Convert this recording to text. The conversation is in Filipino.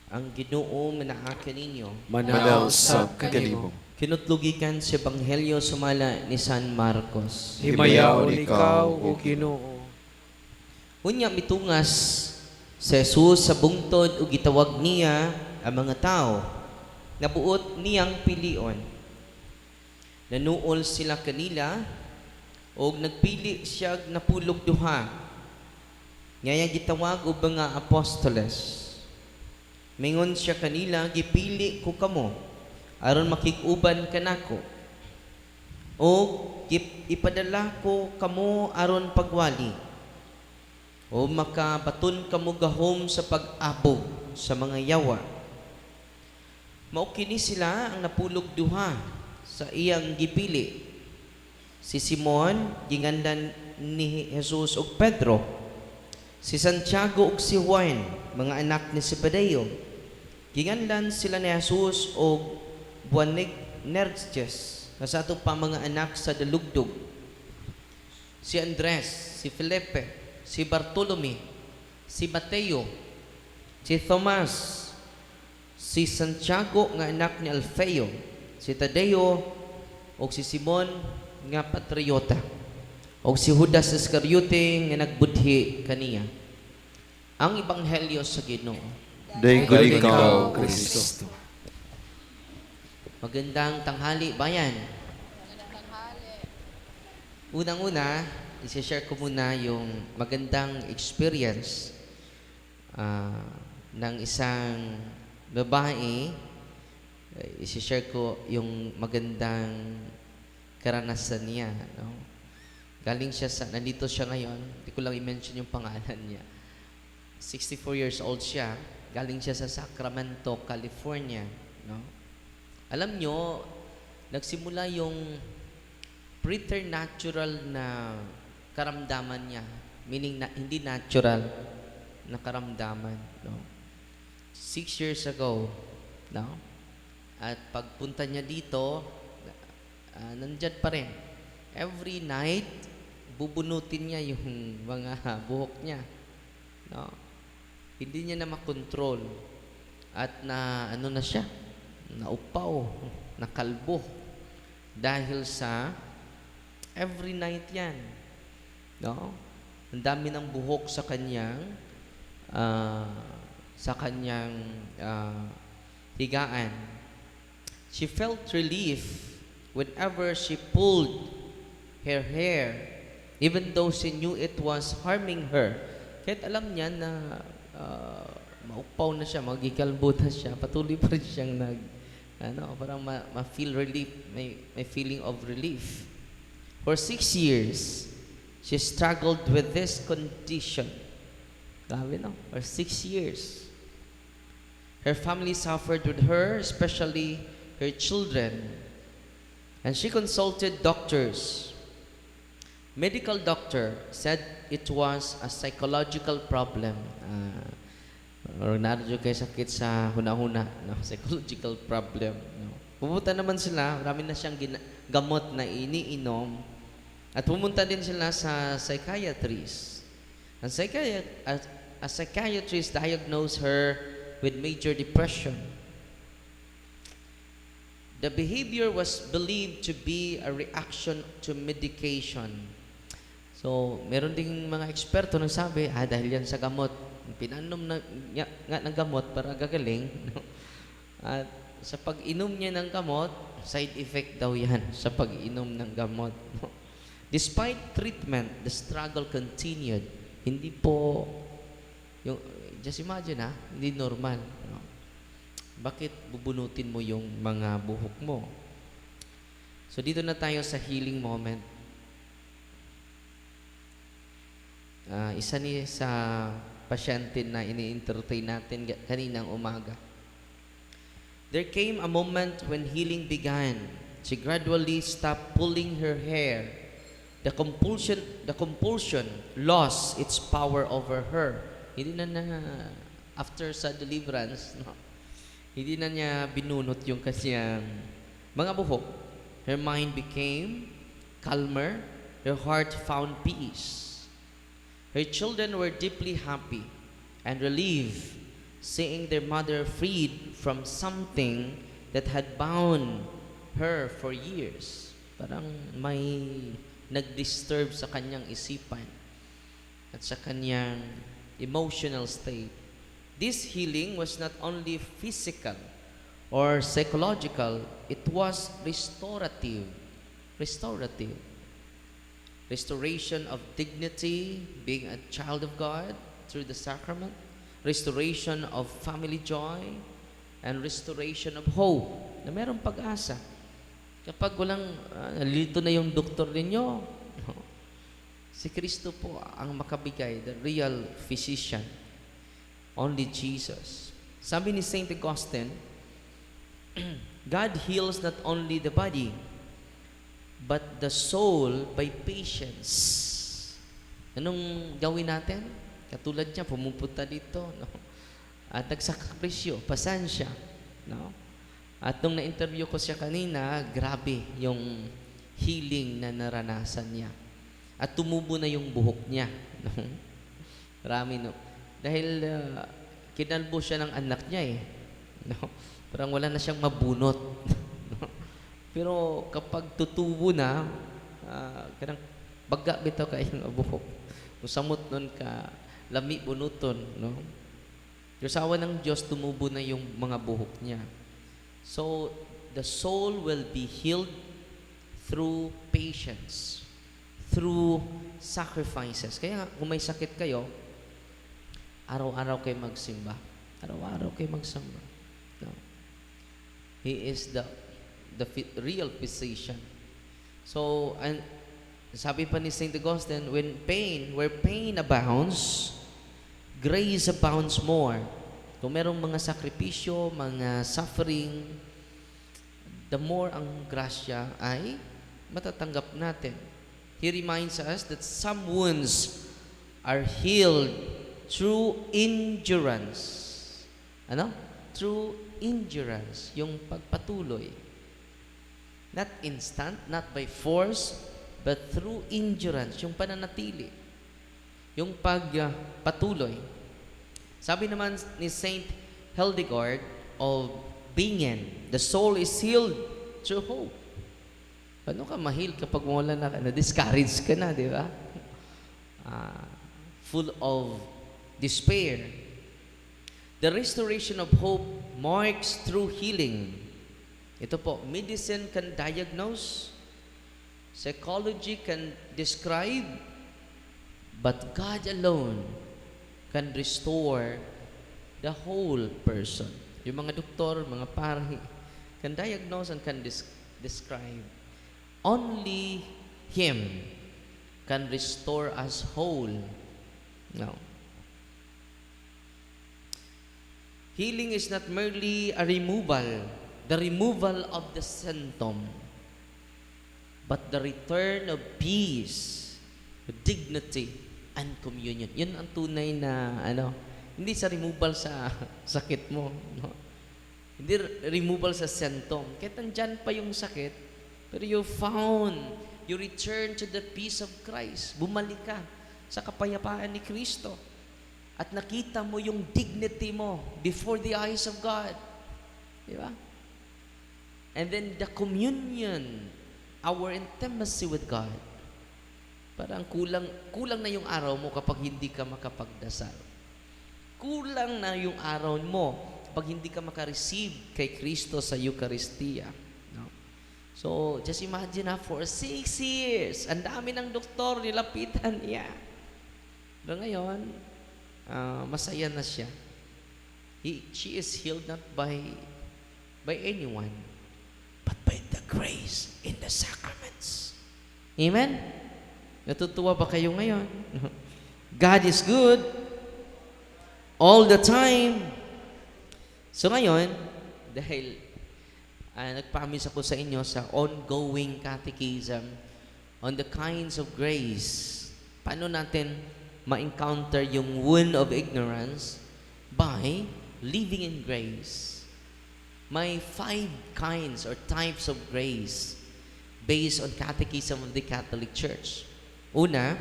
ang Ginoo manaakan ninyo. Manausap kanimo. Kinutlugikan sa Ebanghelyo sumala ni San Marcos. Himayaw ikaw o Ginoo. Unya mitungas si Jesus sa bungtod ug gitawag niya ang mga tao. Nabuot niyang pilion. Nanuol sila kanila og nagpili siya napulog duha. Ngaya gitawag og mga apostoles. Mingon siya kanila, gipili ko kamo aron makig-uban kanako. O ipadala ko kamo aron pagwali. O makabaton kamo gahom sa pag-abog sa mga yawa. Mao kini sila ang napulog duha sa iyang gipili. Si Simon gingandan ni Jesus ug Pedro. Si Santiago ug si Juan, mga anak ni Zebedeo. Ginganlan sila ni Jesus o Boanerges, na sa ato pa mga anak sa dalugdog. Si Andres, si Felipe, si Bartolome, si Mateo, si Tomas, si Santiago nga anak ni Alfeo, si Tadeo, o si Simon nga patriota, o si Judas Iscariote nga nagbudhi kaniya. Ang Ebanghelyo sa Ginoo. Daingkod ikaw, Kristo. Magandang tanghali, bayan. Unang-una, isi-share ko muna yung magandang experience ng isang babae. Isi-share ko yung magandang karanasan niya. No? Galing siya nandito siya ngayon. Hindi ko lang i-mention yung pangalan niya. 64 years old siya. Galing siya sa Sacramento, California. No? Alam nyo, nagsimula yung preternatural na karamdaman niya. Meaning na, hindi natural na karamdaman. No? 6 years ago. No? At pagpunta niya dito, nandyan pa rin. Every night, bubunutin niya yung mga buhok niya. No? Hindi niya na makontrol. At ano na siya? Naupaw, nakalbo. Dahil sa every night yan. No? Ang dami ng buhok sa kanyang higaan. She felt relief whenever she pulled her hair, even though she knew it was harming her. Kahit alam niya na maupaw na siya, magikalbo na siya, patuloy pa rin siyang parang ma-feel relief, may feeling of relief. For 6 years, she struggled with this condition. Grabe, no? For 6 years. Her family suffered with her, especially her children. And she consulted doctors. Medical doctor said it was a psychological problem. Or naradyo kayo sakit sa huna-huna. No? Psychological problem. No? Pumunta naman sila, marami na siyang gamot na iniinom. At pumunta din sila sa psychiatrist. A psychiatrist diagnosed her with major depression. The behavior was believed to be a reaction to medication. So, meron ding mga eksperto nagsabi, dahil yan sa gamot. Pinanom nga ng gamot para gagaling. No? At sa pag-inom niya ng gamot, side effect daw yan sa pag-inom ng gamot. No? Despite treatment, the struggle continued. Hindi po, just imagine hindi normal. No? Bakit bubunutin mo yung mga buhok mo? So dito na tayo sa healing moment. Isa ni sa pasyente na ini-entertain natin kaninang umaga. There came a moment when healing began. She gradually stopped pulling her hair. The compulsion lost its power over her. Hindi na after sa deliverance, no? Hindi na niya binunot yung kanyang mga buhok. Her mind became calmer. Her heart found peace. Her children were deeply happy and relieved seeing their mother freed from something that had bound her for years. Parang may nag-disturb sa kanyang isipan at sa kanyang emotional state. This healing was not only physical or psychological, it was restorative. Restorative. Restoration of dignity, being a child of God through the sacrament, restoration of family joy, and restoration of hope, na merong pag-asa. Kapag walang, nalilito na yung doktor ninyo, si Kristo po ang makabigay, the real physician. Only Jesus. Sabi ni Saint Augustine, God heals not only the body, but the soul by patience. Anong gawin natin? Katulad niya, pumupunta dito, no? At nagsakripisyo, pasensya, no? At nung na-interview ko siya kanina, grabe yung healing na naranasan niya. At tumubo na yung buhok niya. No? Marami, no? Dahil kinalbo siya ng anak niya eh. No? Parang wala na siyang mabunot. No? Pero kapag tutubo na, kanang baga bitaw kayong buhok. Kung samot nun ka, lami bunuton. No? Yung sawa ng Diyos, tumubo na yung mga buhok niya. So, the soul will be healed through patience, through sacrifices. Kaya nga, kung may sakit kayo, araw-araw kayo magsimba. Araw-araw kayo magsimba. No. He is the real physician. So, and sabi pa ni St. Augustine, where pain abounds, grace abounds more. Kung merong mga sakripisyo, mga suffering, the more ang grasya ay matatanggap natin. He reminds us that some wounds are healed through endurance. Ano? Through endurance. Yung pagpatuloy. Not instant, not by force, but through endurance. Yung pananatili. Yung pagpatuloy. Sabi naman ni Saint Hildegard of Bingen, the soul is healed through hope. Paano ka ma-heal kapag wala na discourage ka na, di ba? Full of despair. The restoration of hope marks through healing. Ito po, medicine can diagnose, psychology can describe, but God alone can restore the whole person. Yung mga doktor, mga pari, can diagnose and can describe. Only Him can restore us whole. No. Healing is not merely a removal, the removal of the symptom, but the return of peace, dignity, and communion. Yun ang tunay na, hindi sa removal sa sakit mo. No? Hindi removal sa symptom. Kahit nandyan pa yung sakit, pero you return to the peace of Christ. Bumalik ka sa kapayapaan ni Kristo. At nakita mo yung dignity mo before the eyes of God. Di ba? And then the communion, our intimacy with God. Parang kulang na yung araw mo kapag hindi ka makapagdasal. Kulang na yung araw mo kapag hindi ka makareceive kay Kristo sa Eucharistia. No? So, just imagine for 6 years, ang dami ng doktor, nilapitan niya. Pero ngayon, masaya na siya. She is healed not by anyone, but by the grace in the sacraments. Amen? Natutuwa ba kayo ngayon? God is good all the time. So ngayon, dahil nag-promise ako sa inyo sa ongoing catechism on the kinds of grace, paano natin ma-encounter yung wound of ignorance by living in grace. May 5 kinds or types of grace based on Catechism of the Catholic Church. Una,